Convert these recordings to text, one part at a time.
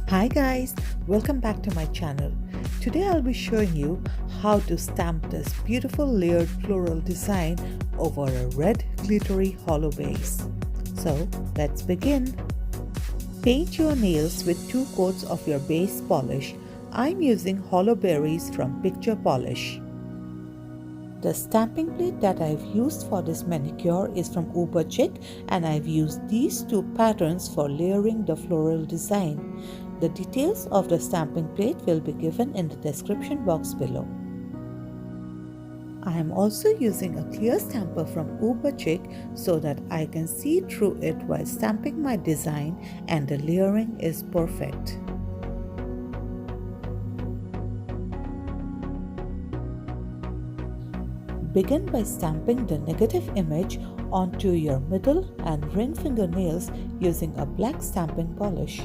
Hi guys, welcome back to my channel. Today I'll be showing you how to stamp this beautiful layered floral design over a red glittery hollow base. So let's begin. Paint your nails with 2 coats of your base polish. I'm using Holo berries from Picturepolish. The stamping plate that I've used for this manicure is from Uberchic, and I've used these 2 patterns for layering the floral design. The details of the stamping plate will be given in the description box below. I am also using a clear stamper from Uberchic so that I can see through it while stamping my design, and the layering is perfect. Begin by stamping the negative image onto your middle and ring fingernails using a black stamping polish.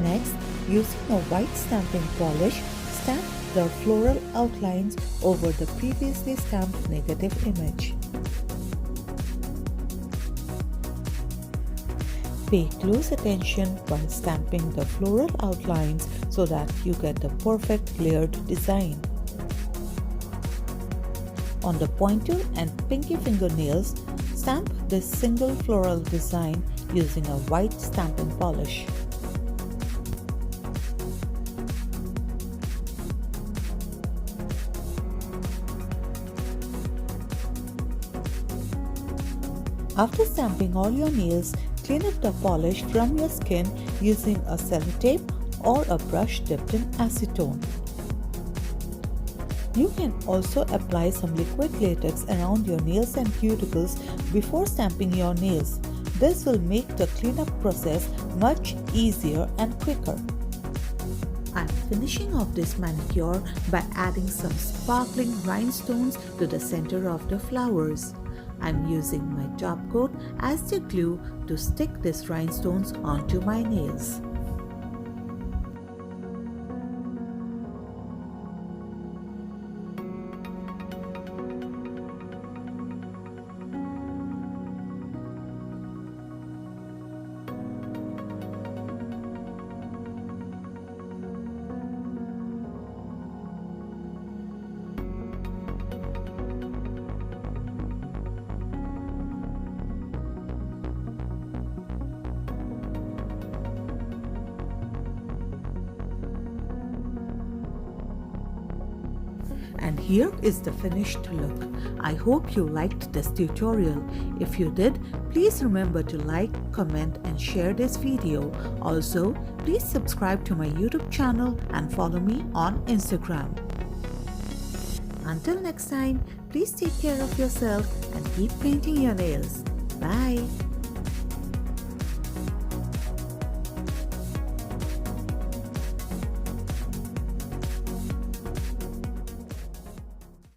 Next, using a white stamping polish, stamp the floral outlines over the previously stamped negative image. Pay close attention while stamping the floral outlines so that you get the perfect layered design. On the pointer and pinky fingernails, stamp this single floral design using a white stamping polish. After stamping all your nails, clean up the polish from your skin using a sellotape or a brush dipped in acetone. You can also apply some liquid latex around your nails and cuticles before stamping your nails. This will make the cleanup process much easier and quicker. I'm finishing off this manicure by adding some sparkling rhinestones to the center of the flowers. I'm using my top coat as the glue to stick these rhinestones onto my nails. And here is the finished look. I hope you liked this tutorial. If you did, please remember to like, comment and share this video. Also, please subscribe to my YouTube channel and follow me on Instagram. Until next time, please take care of yourself and keep painting your nails. Bye!